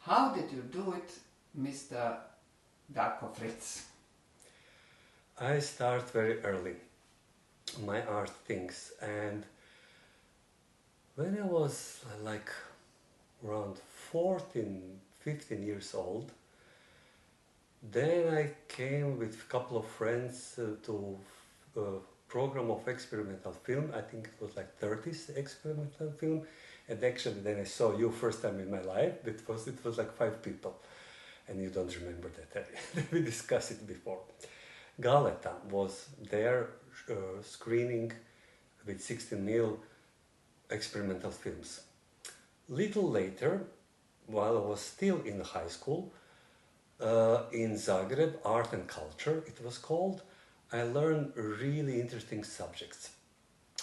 How did you do it, Mr. Darko Fritz? I start very early, my art things, and when I was like around 14, 15 years old, then I came with a couple of friends to a program of experimental film. I think it was like 30s experimental film, and actually then I saw you first time in my life. It was like 5 people, and you don't remember that. We discussed it before. Galeta was there screening with 16mm experimental films. Little later, while I was still in high school, in Zagreb, art and culture it was called, I learned really interesting subjects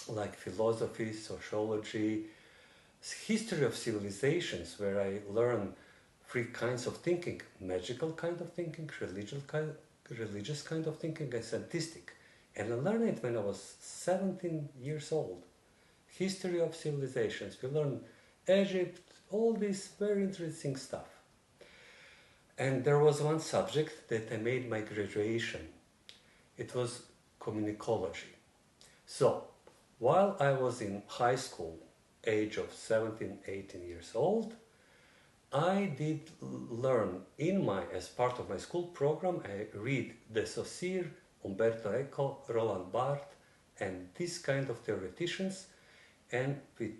like philosophy, sociology, history of civilizations, where I learned 3 kinds of thinking: magical kind of thinking, religious kind of thinking, and scientific. And I learned it when I was 17 years old. History of civilizations. We learned Egypt, all this very interesting stuff. And there was one subject that I made my graduation. It was communicology. So, while I was in high school, age of 17, 18 years old, I did learn as part of my school program, I read De Saussure, Umberto Eco, Roland Barthes, and this kind of theoreticians, and with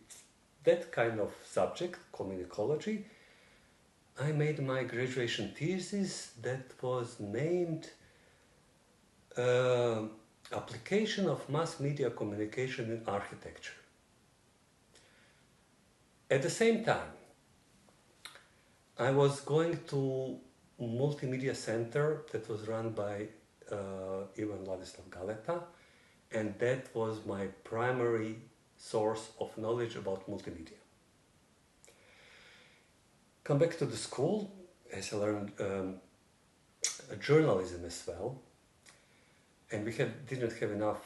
that kind of subject, communicology, I made my graduation thesis that was named Application of Mass Media Communication in Architecture. At the same time, I was going to multimedia center that was run by Ivan Ladislav Galeta, and that was my primary source of knowledge about multimedia. Come back to the school, as I learned journalism as well, and we didn't have enough,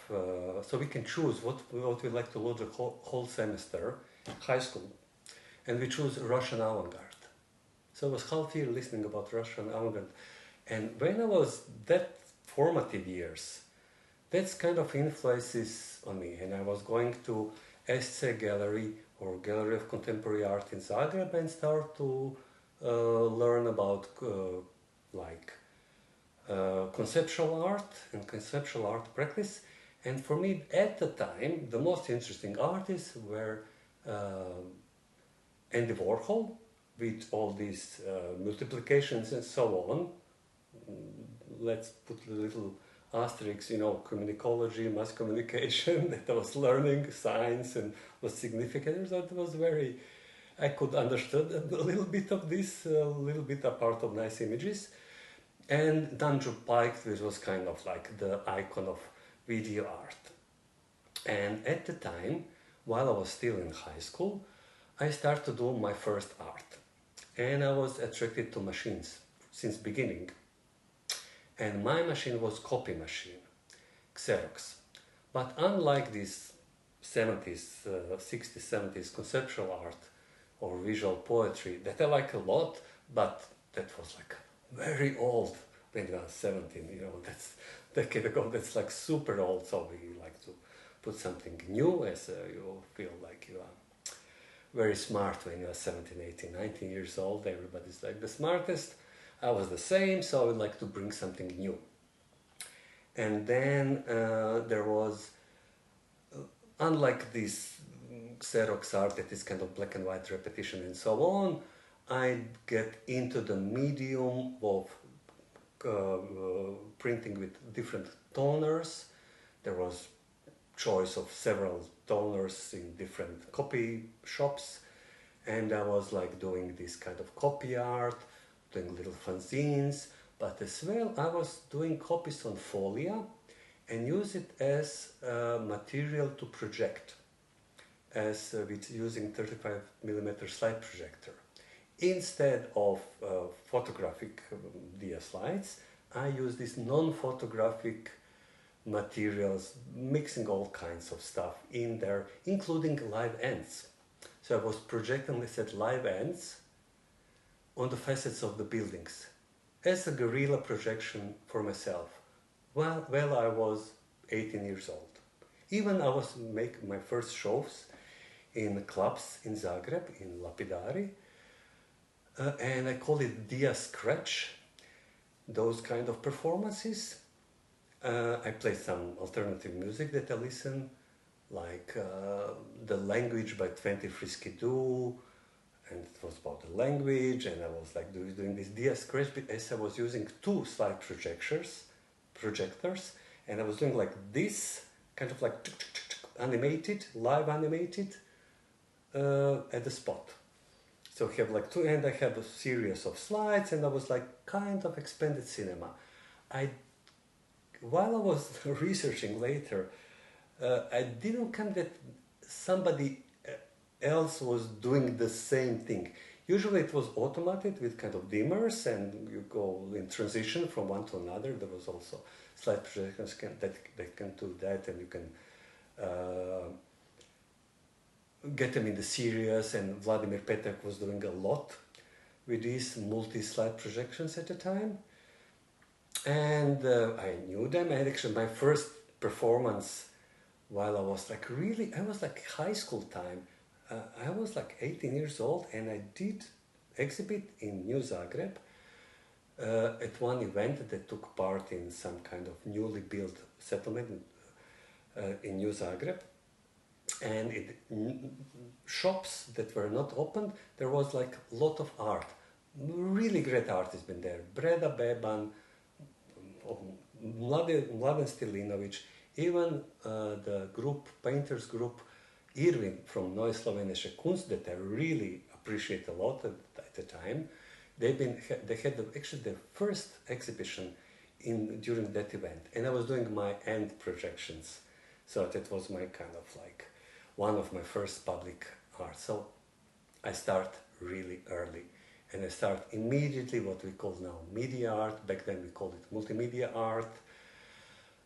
so we can choose what we like to learn the whole semester, high school, and we choose Russian avant-garde. So I was half year listening about Russian avant-garde, and when I was that formative years, that's kind of influences on me, and I was going to SC Gallery or Gallery of Contemporary Art in Zagreb and start to learn about conceptual art and conceptual art practice. And for me at the time, the most interesting artists were Andy Warhol, with all these multiplications and so on. Let's put a little asterisk, communicology, mass communication, that I was learning, science, and was significant. So it was I could understand a little bit of this, a little bit a part of nice images. And Danjo Pike, which was kind of like the icon of video art. And at the time, while I was still in high school, I started to do my first art. And I was attracted to machines since beginning. And my machine was copy machine, Xerox. But unlike this 70s, 60s, 70s conceptual art or visual poetry that I like a lot, but that was like very old when I was 17, that's a decade ago, that's like super old, so we like to put something new as you feel like you are very smart when you are 17, 18, 19 years old. Everybody's like the smartest. I was the same, so I would like to bring something new. And then there was, unlike this Xerox art that is kind of black and white repetition and so on, I get into the medium of printing with different toners. There was choice of several toners in different copy shops, and I was like doing this kind of copy art, doing little fanzines, but as well I was doing copies on folia and use it as material to project, as with using 35mm slide projector. Instead of photographic dia slides, I use these non-photographic materials, mixing all kinds of stuff in there, including live ends. So I was projecting, let's say, live ends on the facets of the buildings as a guerrilla projection for myself while I was 18 years old. Even I was making my first shows in clubs in Zagreb, in Lapidari, and I call it Dia Scratch, those kind of performances. I play some alternative music that I listen, like The Language by 20 Frisky Do, and it was about the language, and I was like doing this Dia Scratch as I was using two slide projectors, and I was doing like this, kind of like animated, live animated, at the spot. So I have like two, and I have a series of slides, and I was like kind of expanded cinema. While I was researching later, I didn't come that somebody else was doing the same thing. Usually it was automated with kind of dimmers, and you go in transition from one to another. There was also slide projectors that can do that, and you can get them in the series, and Vladimir Petek was doing a lot with these multi-slide projections at the time. And I knew them, and actually my first performance while I was like high school time, I was like 18 years old, and I did exhibit in New Zagreb at one event that took part in some kind of newly built settlement in New Zagreb. And shops that were not opened, there was like a lot of art. Really great art has been there. Breda Beban, Mladen Stilinovic, even the painters group Irvin from Neue Slovenische Kunst that I really appreciate a lot at the time. They had actually the first exhibition during that event, and I was doing my end projections. So that was my kind of like one of my first public art. So I start really early, and I start immediately what we call now media art. Back then we called it multimedia art.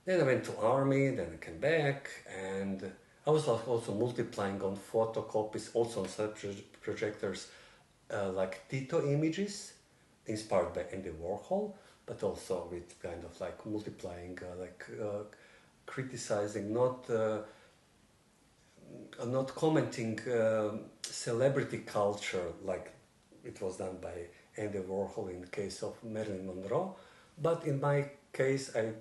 Then I went to army, then I came back, and I was also multiplying on photocopies, also on slide projectors, like Tito images inspired by Andy Warhol, but also with kind of like multiplying, criticizing, not commenting celebrity culture like it was done by Andy Warhol in the case of Marilyn Monroe, but in my case I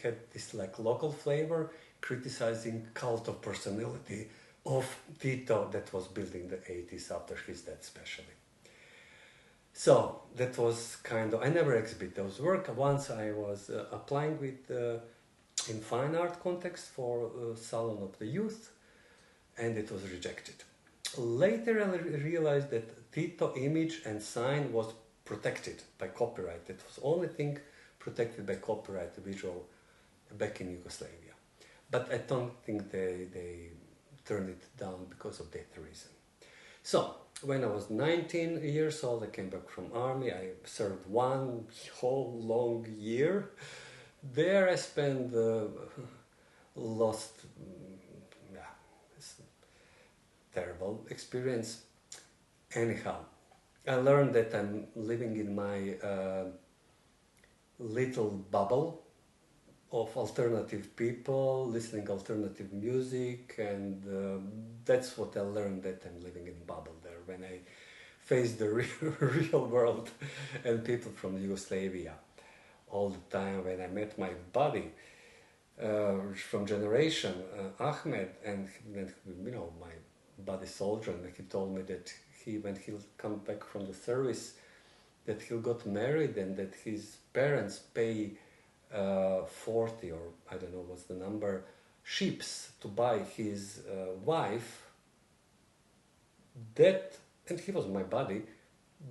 had this like local flavor, criticizing cult of personality of Tito that was built in the 80s after his death especially. So that was kind of, I never exhibit those work. Once I was applying with in fine art context for Salon of the Youth, and it was rejected. Later I realized that Tito image and sign was protected by copyright. It was the only thing protected by copyright visual back in Yugoslavia. But I don't think they turned it down because of that reason. So, when I was 19 years old, I came back from army. I served one whole long year. There I spent terrible experience. Anyhow, I learned that I'm living in my little bubble of alternative people, listening alternative music, and that's what I learned, that I'm living in a bubble there when I faced the real world and people from Yugoslavia all the time. When I met my buddy from generation, Ahmed, and my buddy soldier, and he told me that when he'll come back from the service, that he got married and that his parents pay 40, or I don't know what's the number, ships to buy his wife. That, and he was my buddy,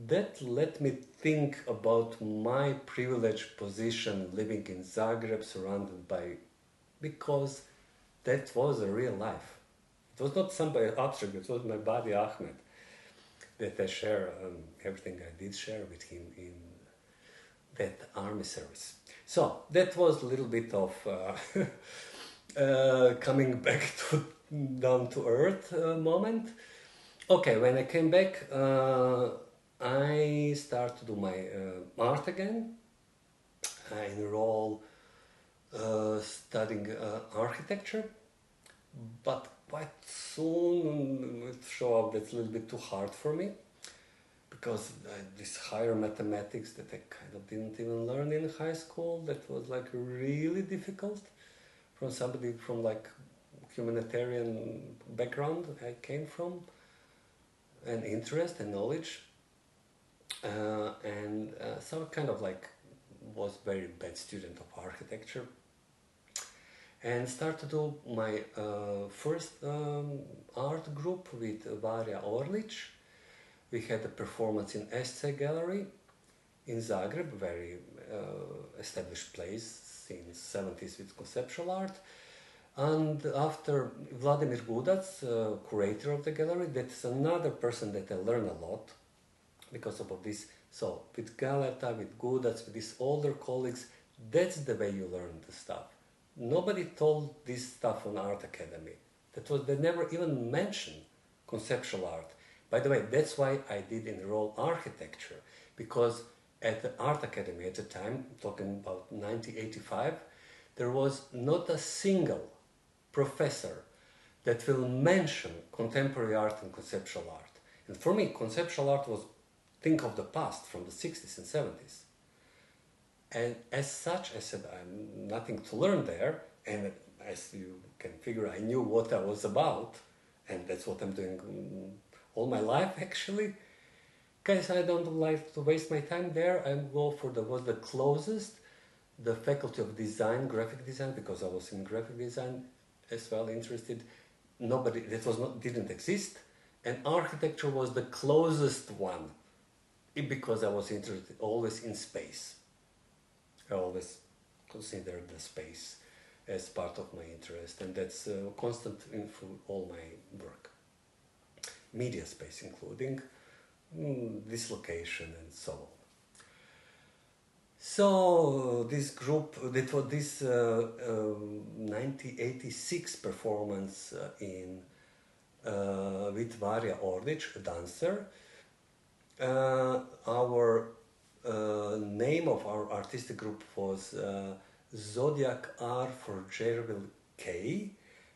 that let me think about my privileged position living in Zagreb, surrounded by, because that was a real life. It was not somebody abstract, it was my buddy Ahmed, that I share everything I did share with him in that army service. So that was a little bit of coming back to down to earth moment. Okay, when I came back, I start to do my art again. I enroll studying architecture, but quite soon it showed up that's a little bit too hard for me because this higher mathematics that I kind of didn't even learn in high school, that was like really difficult from somebody from like humanitarian background I came from, and interest and knowledge, so I kind of like was very bad student of architecture, and started to do my first art group with Varia Orlic. We had a performance in Neue Galerie in Zagreb, very established place since 70s with conceptual art. And after Vladimir Gudac, curator of the gallery, that's another person that I learned a lot because of this. So with Galata, with Gudac, with these older colleagues, that's the way you learn the stuff. Nobody told this stuff on Art Academy. They never even mentioned conceptual art. By the way, that's why I did enroll architecture, because at the Art Academy at the time, talking about 1985, there was not a single professor that will mention contemporary art and conceptual art. And for me, conceptual art was, think of the past from the 60s and 70s. And as such, I said, I'm nothing to learn there. And as you can figure, I knew what I was about. And that's what I'm doing all my life, actually. Because I don't like to waste my time there. I go for was the closest, the Faculty of Design, Graphic Design, because I was in graphic design as well, interested. Nobody, didn't exist. And architecture was the closest one, because I was interested always in space. I always considered the space as part of my interest, and that's constant in all my work. Media space, including dislocation and so on. So this group, that was this 1986 performance with Varia Orlic, a dancer. Our name of our artistic group was Zodiac R for Jervil K,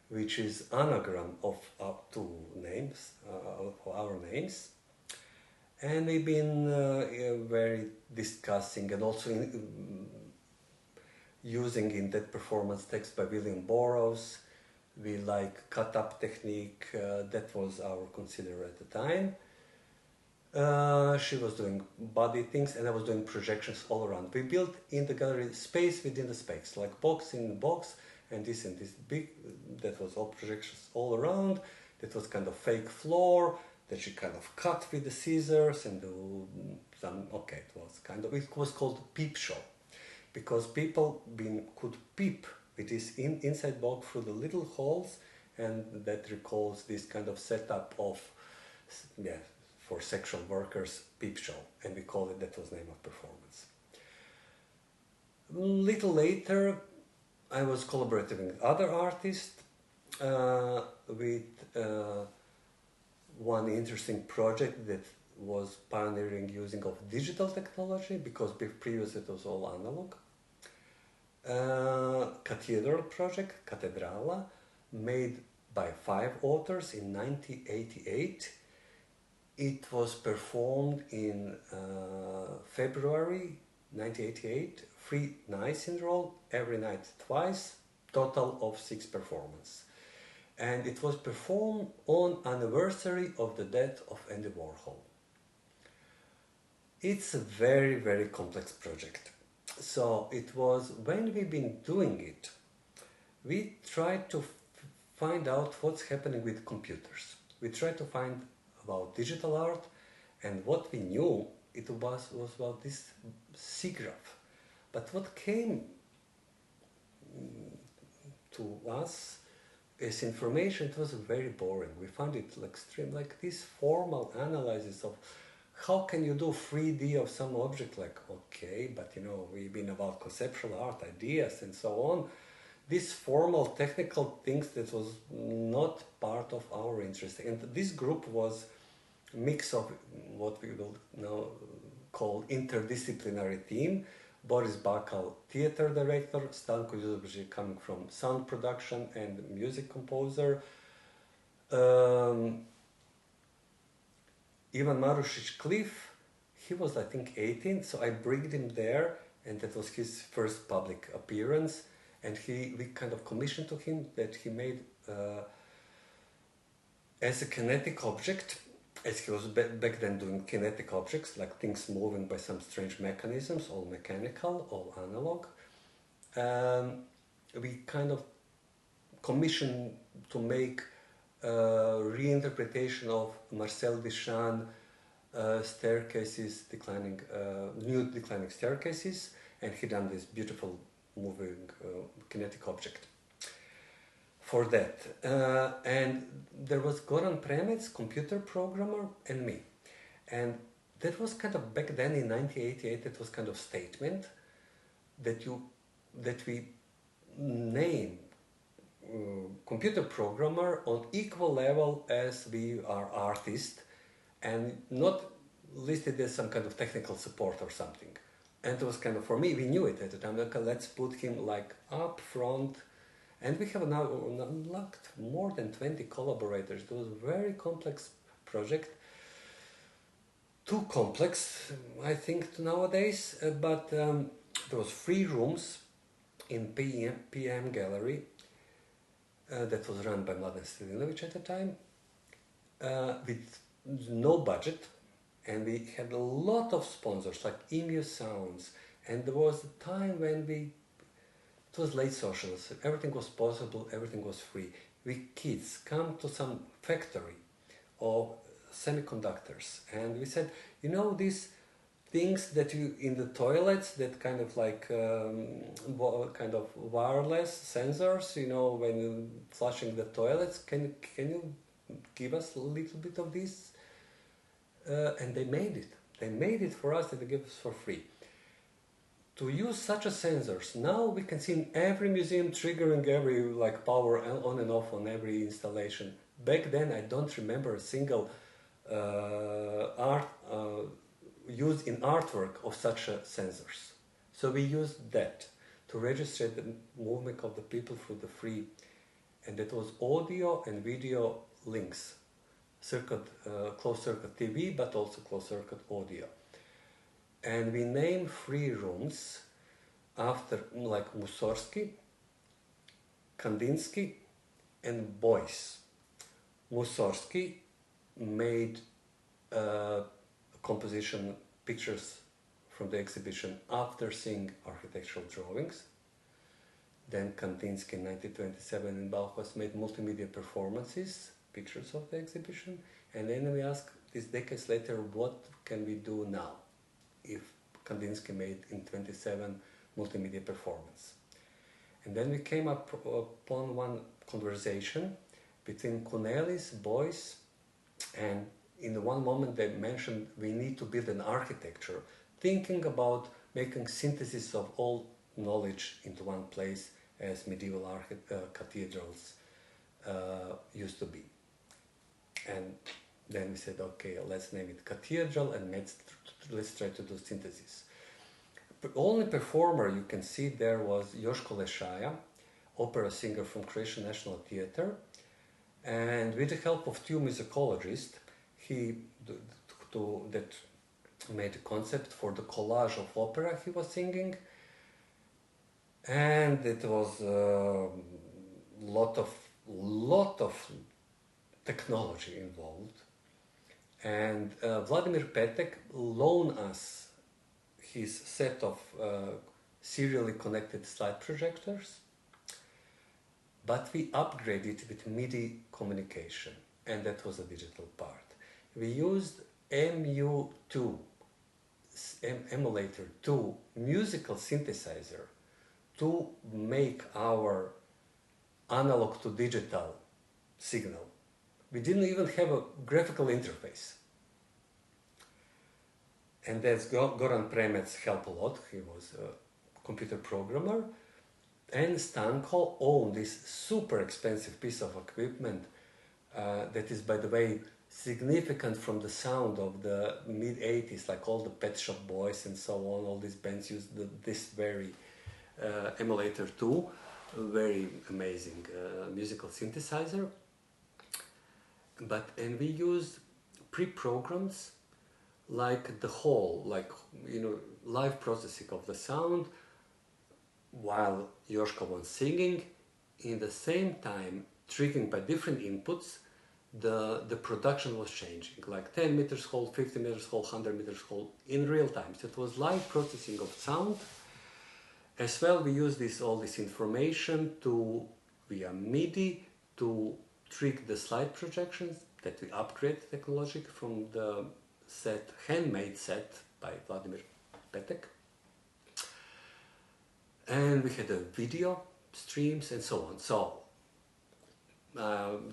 which is anagram of our two names, of our names. And we've been very discussing and also using in that performance text by William Burroughs. We like cut-up technique, that was our consider at the time. She was doing body things and I was doing projections all around. We built in the gallery space within the space, like box in the box, and this big, that was all projections all around. That was kind of fake floor that she kind of cut with the scissors and do some, okay, it was called peep show, because people could peep with this inside box through the little holes, and that recalls this kind of setup of, for sexual workers, peep show, and we call it, that was the name of performance. Little later, I was collaborating with other artists with one interesting project that was pioneering using of digital technology, because previously it was all analog. Cathedral project, Catedrala, made by 5 authors in 1988. It was performed in February 1988, 3 nights in a row, every night twice, total of 6 performances. And it was performed on anniversary of the death of Andy Warhol. It's a very, very complex project. So it was, when we've been doing it, we tried to find out what's happening with computers. We tried to find about digital art, and what we knew, it was about this SIGGRAPH. But what came to us as information, it was very boring. We found it extreme, like this formal analysis of how can you do 3D of some object, like, okay, but we've been about conceptual art, ideas, and so on. These formal technical things that was not part of our interest. And this group was mix of what we will now call interdisciplinary team. Boris Bakal, theater director, Stanko Juzobji coming from sound production and music composer, Ivan Marušić Cliff, he was I think 18, so I brought him there, and that was his first public appearance, and we kind of commissioned to him that he made as a kinetic object, as he was back then doing kinetic objects, like things moving by some strange mechanisms, all mechanical, all analog. We kind of commissioned to make a reinterpretation of Marcel Duchamp staircases, new declining staircases, and he done this beautiful moving kinetic object for that. And there was Goran Premec, computer programmer, and me. And that was kind of, back then in 1988, that was kind of statement that we name computer programmer on equal level as we are artist, and not listed as some kind of technical support or something. And it was kind of, for me, we knew it at the time, okay, let's put him like up front. And we have now unlocked more than 20 collaborators. It was a very complex project. Too complex, I think, nowadays. But there was 3 rooms in PM Gallery that was run by Mladen Stilinovic at the time, with no budget. And we had a lot of sponsors, like Emu Sounds. And there was a time when it was late socialism, everything was possible, everything was free. We kids come to some factory of semiconductors, and we said, you know, these things that you in the toilets, that kind of like kind of wireless sensors, you know, when you flushing the toilets, can you give us a little bit of this? And they made it. They made it for us, and they gave us for free. To use such a sensors, now we can see in every museum triggering every like power on and off on every installation. Back then, I don't remember a single art used in artwork of such sensors. So we used that to register the movement of the people through the free, and that was audio and video links, closed circuit TV, but also closed circuit audio. And we named 3 rooms after like Mussorgsky, Kandinsky, and Beuys. Mussorgsky made composition pictures from the exhibition after seeing architectural drawings. Then Kandinsky in 1927 in Bauhaus made multimedia performances, pictures of the exhibition. And then we asked these decades later, what can we do now? If Kandinsky made in 27 multimedia performance. And then we came upon one conversation between Kunelis, Beuys, and in one moment they mentioned we need to build an architecture, thinking about making synthesis of all knowledge into one place as medieval cathedrals used to be. And then we said, okay, let's name it Cathedral, and let's try to do synthesis. The only performer you can see there was Joško Lešaja, opera singer from Croatian National Theatre, and with the help of 2 musicologists, that made a concept for the collage of opera he was singing, and it was a lot of technology involved. And Vladimir Petek loaned us his set of serially connected slide projectors, but we upgraded with MIDI communication, and that was a digital part. We used MU2, emulator 2, musical synthesizer to make our analog to digital signal. We didn't even have a graphical interface. And that's Goran Premec helped a lot. He was a computer programmer. And Stanko owned this super expensive piece of equipment that is, by the way, significant from the sound of the mid-80s, like all the Pet Shop Boys and so on. All these bands used this very emulator tool, a very amazing musical synthesizer. And we used pre-programs like the whole, like, you know, live processing of the sound while Joška was singing, in the same time triggering by different inputs. The production was changing, like 10 meters hold, 50 meters hold, 100 meters hold in real time. So it was live processing of sound. As well, we used all this information via MIDI to trick the slide projections that we upgrade technologically from the handmade set by Vladimir Petek. And we had a video streams and so on. So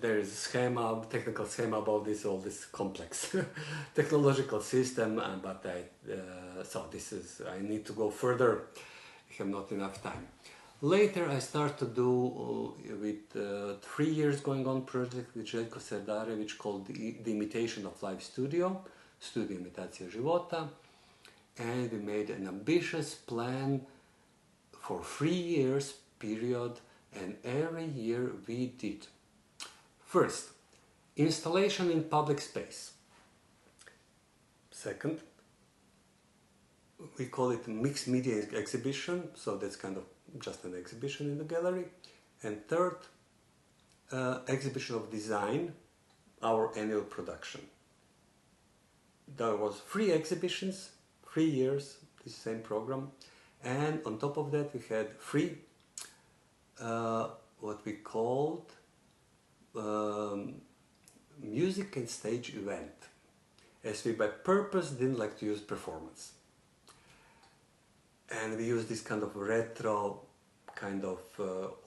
there is a technical schema about all this complex technological system, but I need to go further. I have not enough time. Later I start to do, with 3 years going on project with Željko Serdarević called the Imitation of Live Studio Imitacija života, and we made an ambitious plan for 3 years period, and every year we did. First, installation in public space. Second, we call it mixed media exhibition, so that's kind of just an exhibition in the gallery. And third, exhibition of design, our annual production. There was 3 exhibitions, 3 years, the same program, and on top of that we had 3 what we called music and stage event, as we by purpose didn't like to use performance. And we use this kind of retro, kind of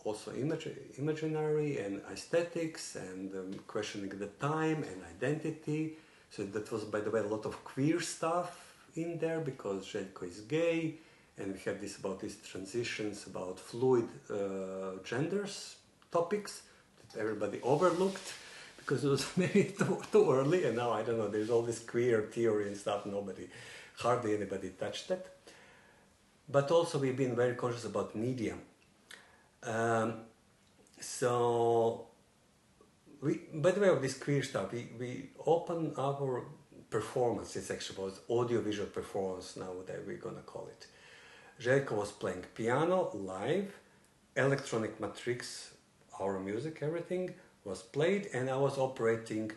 also imaginary and aesthetics, and questioning the time and identity. So that was, by the way, a lot of queer stuff in there, because Željko is gay, and we had about these transitions, about fluid genders topics that everybody overlooked because it was maybe too early, and now I don't know, there's all this queer theory and stuff, hardly anybody touched it. But also we've been very conscious about media. So, by the way, of this queer stuff, we open our performance. It actually was audiovisual performance now that we're gonna call it. Željko was playing piano live, electronic matrix, our music, everything was played, and I was operating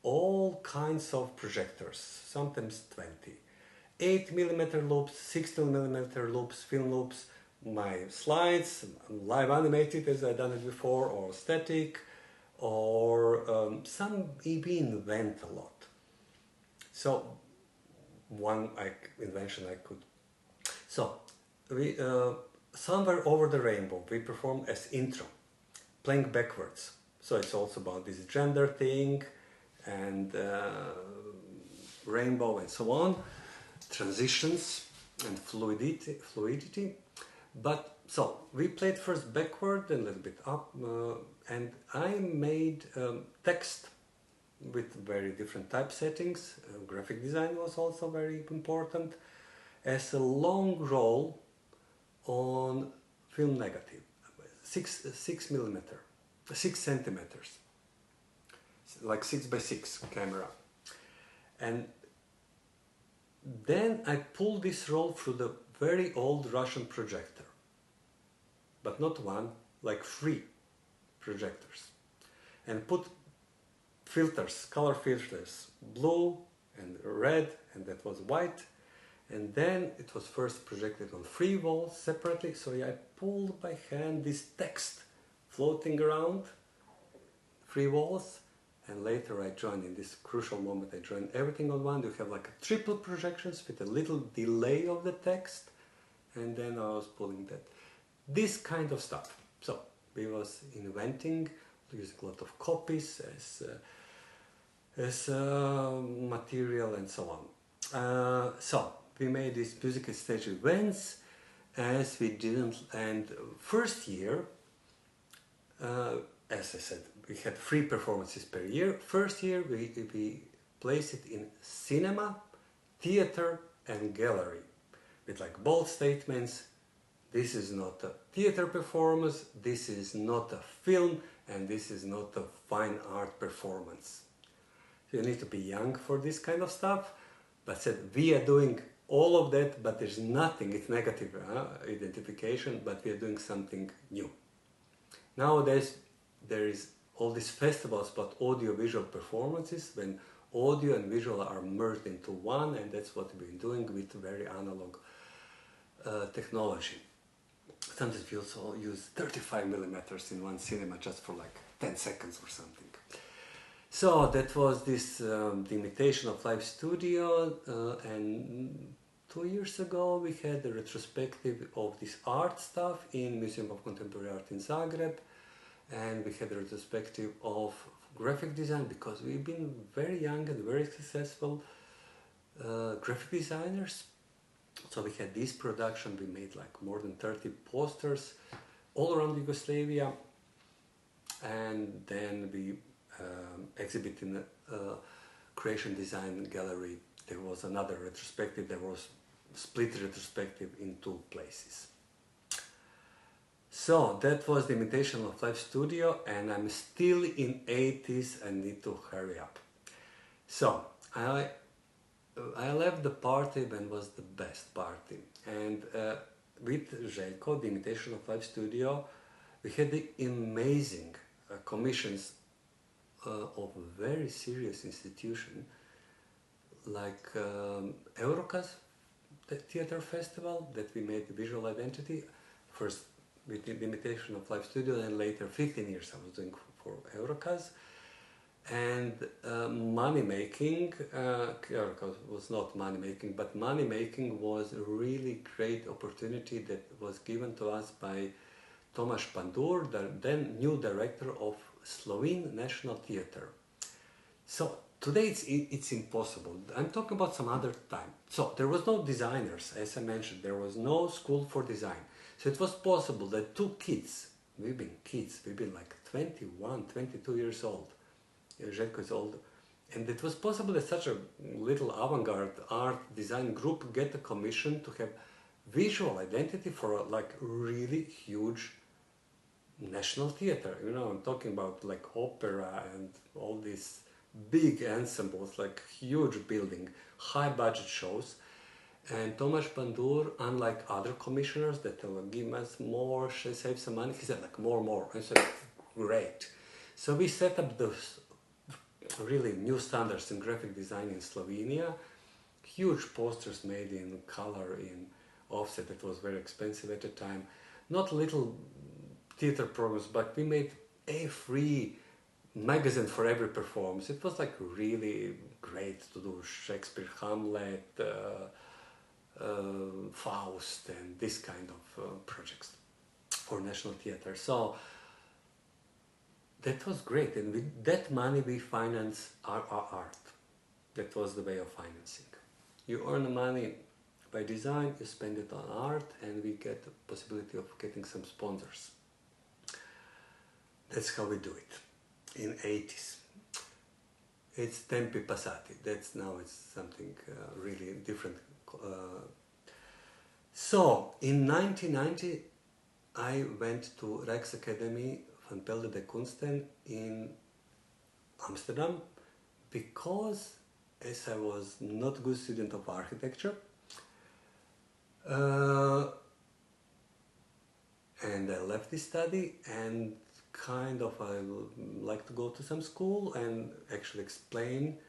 all kinds of projectors, sometimes 20. 8mm loops, 16mm loops, film loops, my slides, live animated as I've done it before, or static, or some even invent a lot. So, one invention I could. So, we somewhere over the rainbow, we perform as intro, playing backwards. So it's also about this gender thing, and rainbow and so on, transitions and fluidity. But so we played first backward and a little bit up, and I made text with very different typesettings. Graphic design was also very important, as a long roll on film negative, 6 centimeters, like 6x6 camera. And then I pulled this roll through the very old Russian projector, but not one, like 3 projectors, and put filters, color filters, blue and red, and that was white. And then it was first projected on 3 walls separately, so I pulled by hand this text floating around 3 walls, and later I joined, in this crucial moment, I joined everything on one. You have like a triple projections with a little delay of the text, and then I was pulling that. This kind of stuff. So we was inventing, using a lot of copies as material and so on. So we made these musical stage events, as we didn't, and first year, as I said, we had 3 performances per year. First year we placed it in cinema, theater and gallery with like bold statements. This is not a theater performance, this is not a film, and this is not a fine art performance. You need to be young for this kind of stuff, but said we are doing all of that, but there's nothing, it's negative identification, but we are doing something new. Nowadays there is all these festivals about audiovisual performances when audio and visual are merged into one, and that's what we've been doing with very analog technology. Sometimes we also use 35 millimeters in one cinema just for like 10 seconds or something. So that was this the imitation of live studio, and 2 years ago we had a retrospective of this art stuff in Museum of Contemporary Art in Zagreb, and we had a retrospective of graphic design because we've been very young and very successful graphic designers. So we had this production, we made like more than 30 posters all around Yugoslavia, and then we exhibit in the Croatian Design Gallery. There was another retrospective, there was split retrospective in 2 places. So that was the imitation of live studio, and I'm still in 80s and need to hurry up. So I left the party when was the best party, and with Željko, the imitation of live studio, we had the amazing commissions of a very serious institution like Eurocaz, the theater festival that we made the visual identity first with the imitation of live studio, and later 15 years I was doing for Eurocaz. And money making, Eurocaz was not money making, but money making was a really great opportunity that was given to us by Tomaž Pandur, the then new director of Slovene National Theatre. So today it's impossible. I'm talking about some other time. So there was no designers, as I mentioned, there was no school for design. So it was possible that 2 kids, we've been like 21, 22 years old. Željko is old. And it was possible that such a little avant-garde art design group get a commission to have visual identity for a like really huge national theater. You know, I'm talking about like opera and all these big ensembles, like huge building, high budget shows. And Tomaž Pandur, unlike other commissioners that will give us more, save some money, he said like more. I said, great. So we set up those really new standards in graphic design in Slovenia. Huge posters made in color, in offset, that was very expensive at the time. Not little theater programs, but we made a free magazine for every performance. It was like really great to do Shakespeare, Hamlet, Faust, and this kind of projects for National Theatre. So that was great, and with that money we finance our art. That was the way of financing. You earn the money by design, you spend it on art, and we get the possibility of getting some sponsors. That's how we do it in 80s. It's tempi passati. Now it's something really different. So in 1990 I went to Rijksacademie van Beelden en Kunsten in Amsterdam because, as I was not a good student of architecture, and I left this study, and kind of I would like to go to some school and actually explain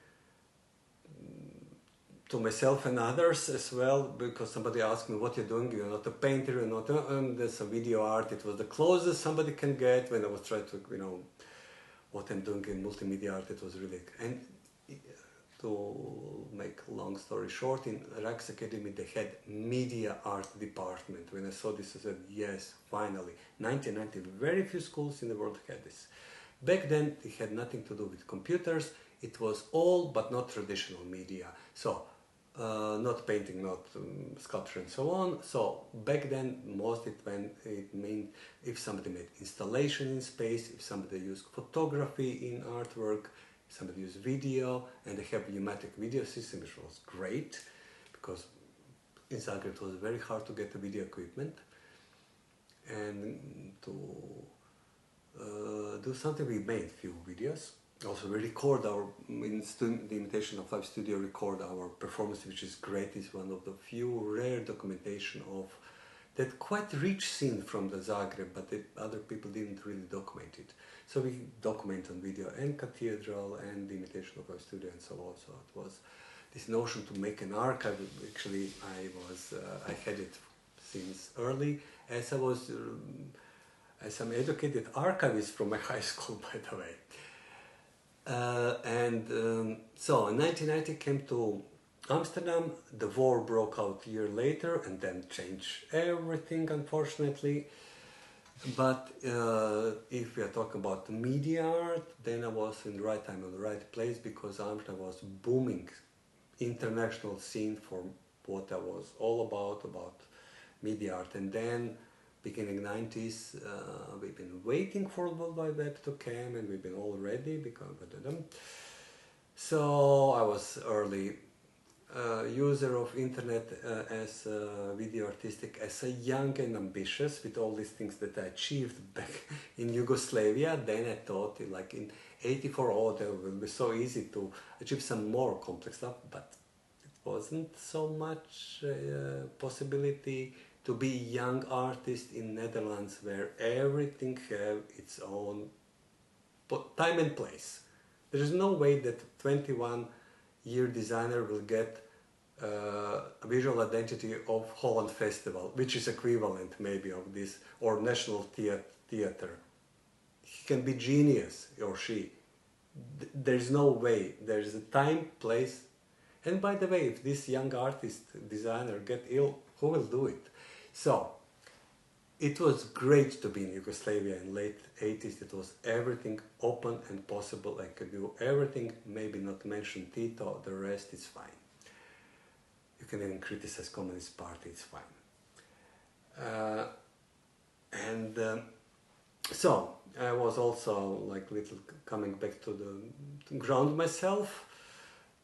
to myself and others as well, because somebody asked me, what you're doing, you're not a painter, you're not there's a video art. It was the closest somebody can get when I was trying to, what I'm doing in multimedia art. It was really, and to make a long story short, in Rijksacademie they had media art department. When I saw this, I said, yes, finally. 1990, very few schools in the world had this. Back then, it had nothing to do with computers. It was all but not traditional media. So not painting, not sculpture and so on. So back then, most it meant if somebody made installation in space, if somebody used photography in artwork, if somebody used video, and they have pneumatic video system, which was great, because in Zagreb it was very hard to get the video equipment. And to do something, we made few videos. Also, we record our, in the Imitation of Life studio, record our performance, which is great. It's one of the few rare documentation of that quite rich scene from the Zagreb, but other people didn't really document it. So we document on video and Cathedral and the Imitation of Life studio and so on. So it was this notion to make an archive. Actually, I had it since early, as I was, as I'm educated archivist from my high school, by the way. So in 1990 came to Amsterdam. The war broke out a year later and then changed everything, unfortunately. But if we are talking about media art, then I was in the right time, in the right place, because Amsterdam was booming international scene for what I was all about media art. And then beginning 90s, we've been waiting for World Wide Web to come, and we've been all ready because so I was early user of internet as a video artistic, as a young and ambitious with all these things that I achieved back in Yugoslavia. Then I thought, like in '84, oh, that will be so easy to achieve some more complex stuff, but it wasn't so much possibility to be a young artist in Netherlands, where everything have its own time and place. There is no way that 21-year designer will get a visual identity of Holland Festival, which is equivalent maybe of this, or National Theatre. He can be genius, or she. There's no way. There's a time, place. And by the way, if this young artist, designer get ill, who will do it? So, it was great to be in Yugoslavia in late 80s. It was everything open and possible. I could do everything, maybe not mention Tito, the rest is fine. You can even criticize Communist Party, it's fine. So, I was also like little coming back to ground myself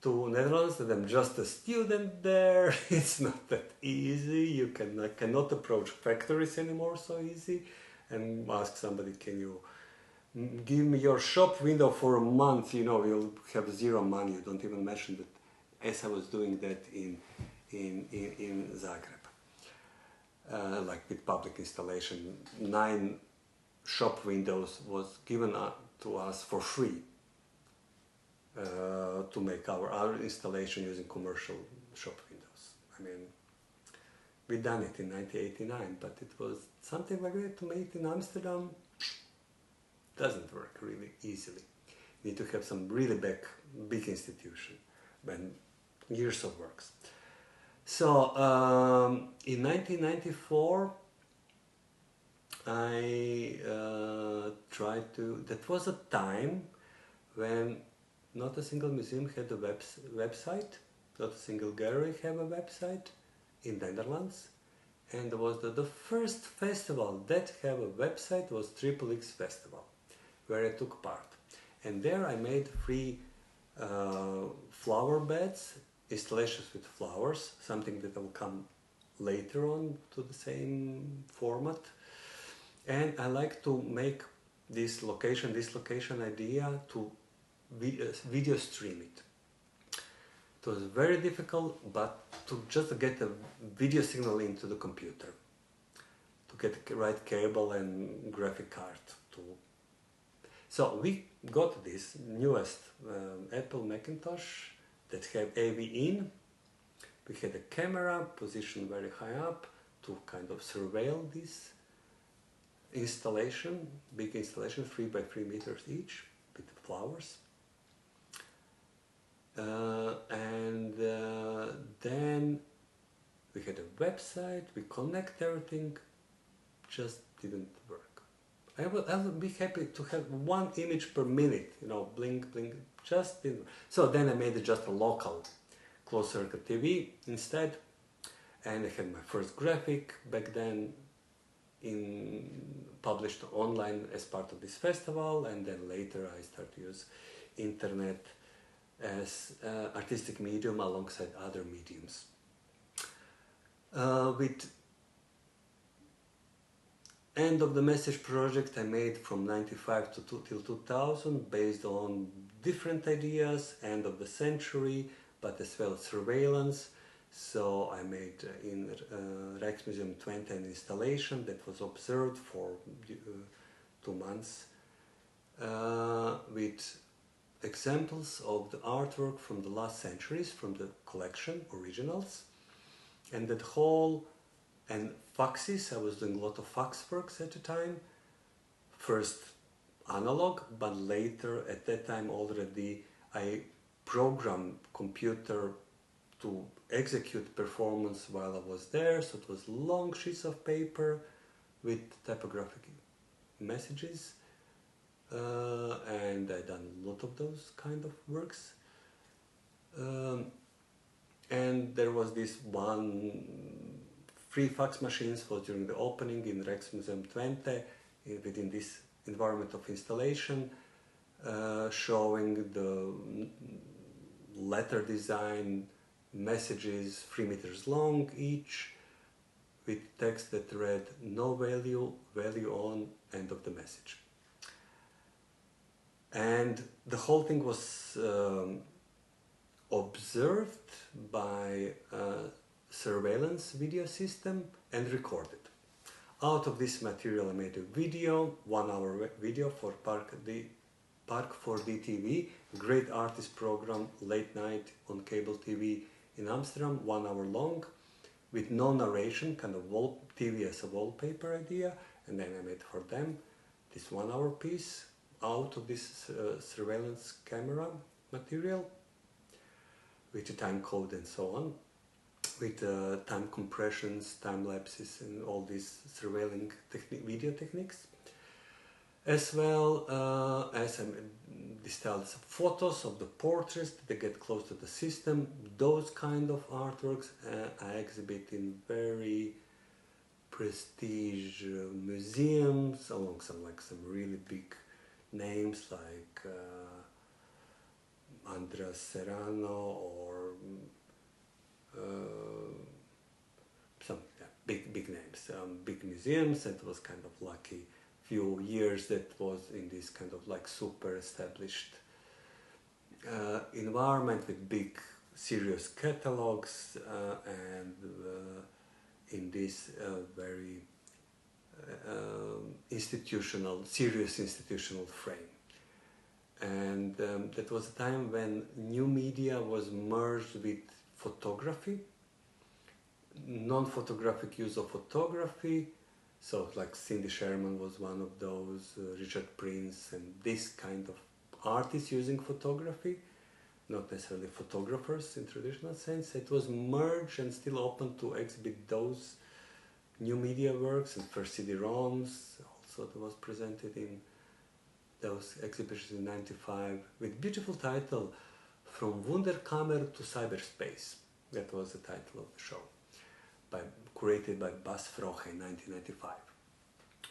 to Netherlands, that I'm just a student there. It's not that easy. You cannot approach factories anymore so easy and ask somebody, can you give me your shop window for a month? You know, you'll have zero money. You don't even mention that, as I was doing that in Zagreb. Like with public installation, 9 shop windows was given to us for free. To make our installation using commercial shop windows. I mean, we done it in 1989, but it was something like that to make it in Amsterdam. Doesn't work really easily. You need to have some really big institution and years of works. So in 1994, I tried to. That was a time when not a single museum had a website, not a single gallery had a website in the Netherlands, and was the first festival that had a website was XXX Festival, where I took part. And there I made 3 flower beds, installations with flowers, something that will come later on to the same format. And I like to make this location idea to video stream it. It was very difficult, but to just get a video signal into the computer, to get the right cable and graphic card. So we got this newest Apple Macintosh that had AV in. We had a camera positioned very high up to kind of surveil this installation, big installation, 3 by 3 meters each, with flowers. Then we had a website, we connect everything, just didn't work. I would be happy to have 1 image per minute, you know, blink, blink, just didn't. So then I made it just a local closed circuit TV instead. And I had my first graphic back then published online as part of this festival, and then later I started to use internet as artistic medium alongside other mediums. With End of the Message project I made from 95 till 2000 based on different ideas, end of the century, but as well as surveillance. So I made in Rijksmuseum Twente an installation that was observed for 2 months with examples of the artwork from the last centuries, from the collection, originals, and that whole, and faxes. I was doing a lot of fax works at the time, first analog, but later at that time already I programmed computer to execute performance while I was there. So it was long sheets of paper with typographic messages, and I done a lot of those kind of works. And there was this one free fax machines was during the opening in Rijksmuseum Twente within this environment of installation, showing the letter design messages 3 meters long each, with text that read no value, value on, end of the message. And the whole thing was observed by a surveillance video system and recorded. Out of this material I made a video, 1 hour video for Park 4D TV, great artist program, late night on cable TV in Amsterdam, 1 hour long, with no narration, kind of TV as a wallpaper idea. And then I made for them this 1 hour piece out of this surveillance camera material with the time code and so on, with time compressions, time lapses, and all these surveilling video techniques. As well as I distilled some photos of the portraits that get close to the system. Those kind of artworks I exhibit in very prestige museums, along some really big names like Andres Serrano or some big names, big museums. And it was kind of lucky few years that was in this kind of like super established environment with big serious catalogs and in this very serious institutional frame. And that was a time when new media was merged with photography, non-photographic use of photography. So like Cindy Sherman was one of those, Richard Prince, and this kind of artists using photography, not necessarily photographers in traditional sense. It was merged and still open to exhibit those new media works, and first CD-ROMs also that was presented in those exhibitions in '95 with beautiful title, From Wunderkammer to Cyberspace. That was the title of the show, curated by Bas Froche in 1995.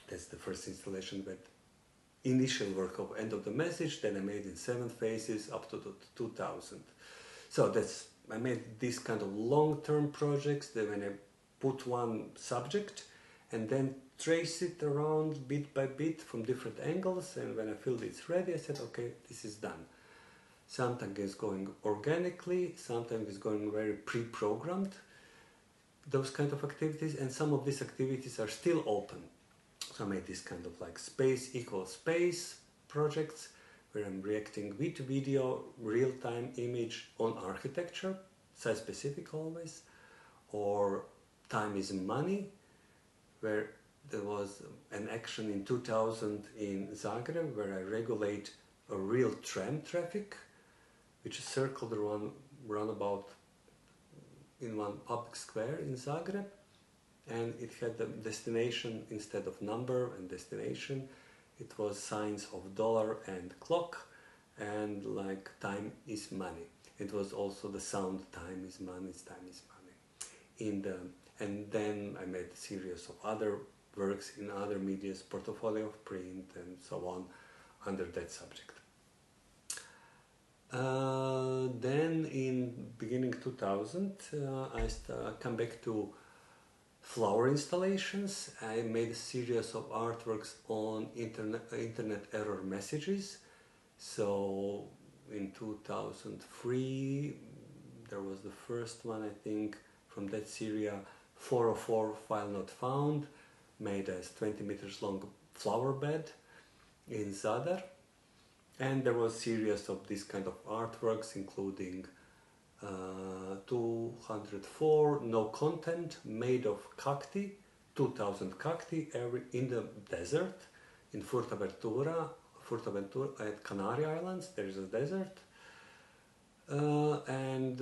That's the first installation with initial work of End of the Message, then I made in 7 phases up to 2000. So I made these kind of long-term projects that when I put one subject and then trace it around bit by bit from different angles, and when I feel it's ready, I said, okay, this is done. Sometimes it's going organically, sometimes it's going very pre-programmed, those kind of activities, and some of these activities are still open. So I made this kind of like space equals space projects where I'm reacting with video, real-time image on architecture, site-specific always, or time is money, where there was an action in 2000 in Zagreb where I regulate a real tram traffic, which circled around roundabout in one public square in Zagreb, and it had the destination instead of number and destination. It was signs of dollar and clock, and like time is money. It was also the sound, time is money, time is money. And then I made a series of other works in other media's portfolio of print and so on under that subject. Then in beginning 2000, I come back to flower installations. I made a series of artworks on internet error messages. So in 2003, there was the first one, I think, from that series, 404 file not found, made as 20 meters long flower bed in Zadar. And there was a series of this kind of artworks, including 204 no content made of cacti, 2000 cacti in the desert in Fuerteventura at Canary Islands. There is a desert. And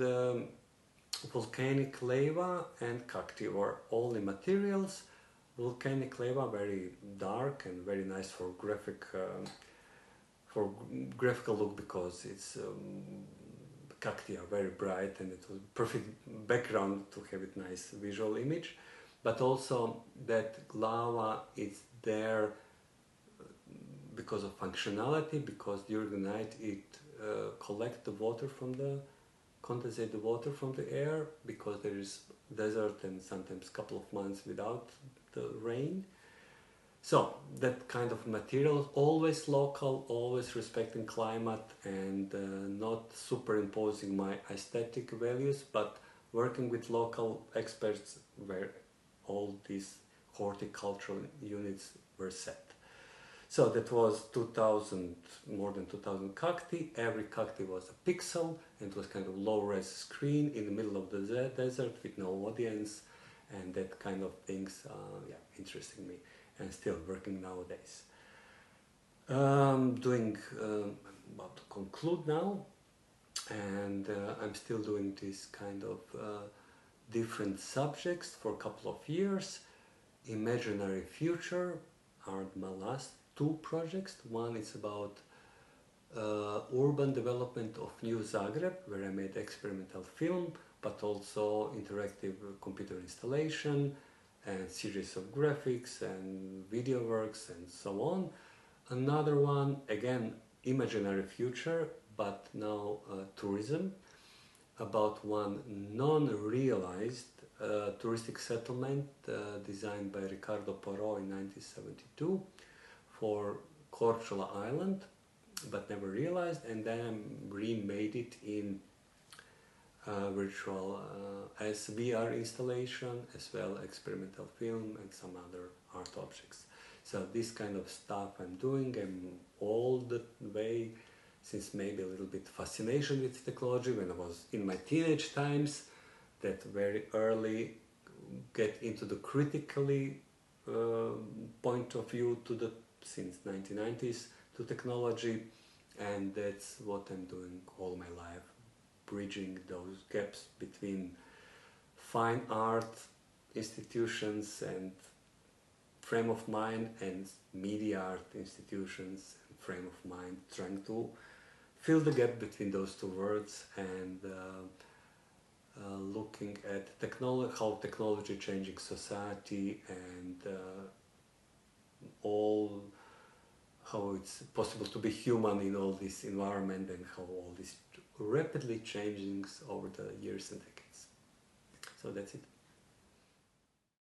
volcanic lava and cacti were only materials. Volcanic lava very dark and very nice for graphical look, because it's cacti are very bright and it was perfect background to have it nice visual image. But also that lava is there because of functionality, because during the night it collect the water from condensate the water from the air, because there is desert and sometimes couple of months without the rain. So that kind of material, always local, always respecting climate and not superimposing my aesthetic values, but working with local experts where all these horticultural units were set. So that was 2000, more than 2000 cacti. Every cacti was a pixel and it was kind of low-res screen in the middle of the desert with no audience, and that kind of things, interesting me. And still working nowadays. I'm about to conclude now, and I'm still doing this kind of different subjects for a couple of years. Imaginary future are my last two projects. One is about urban development of New Zagreb, where I made experimental film, but also interactive computer installation, and series of graphics and video works and so on. Another one, again, imaginary future, but now tourism, about one non-realized touristic settlement designed by Ricardo Porro in 1972 for Karlsruhe Island, but never realized, and then remade it in virtual as VR installation, as well experimental film and some other art objects. So this kind of stuff I'm doing, I'm all the way, since maybe a little bit fascination with technology when I was in my teenage times, that very early get into the critically point of view since 1990s to technology, and that's what I'm doing all my life, bridging those gaps between fine art institutions and frame of mind and media art institutions and frame of mind, trying to fill the gap between those two worlds, and looking at how technology changing society, and how it's possible to be human in all this environment, and how all this rapidly changing over the years and decades. So that's it.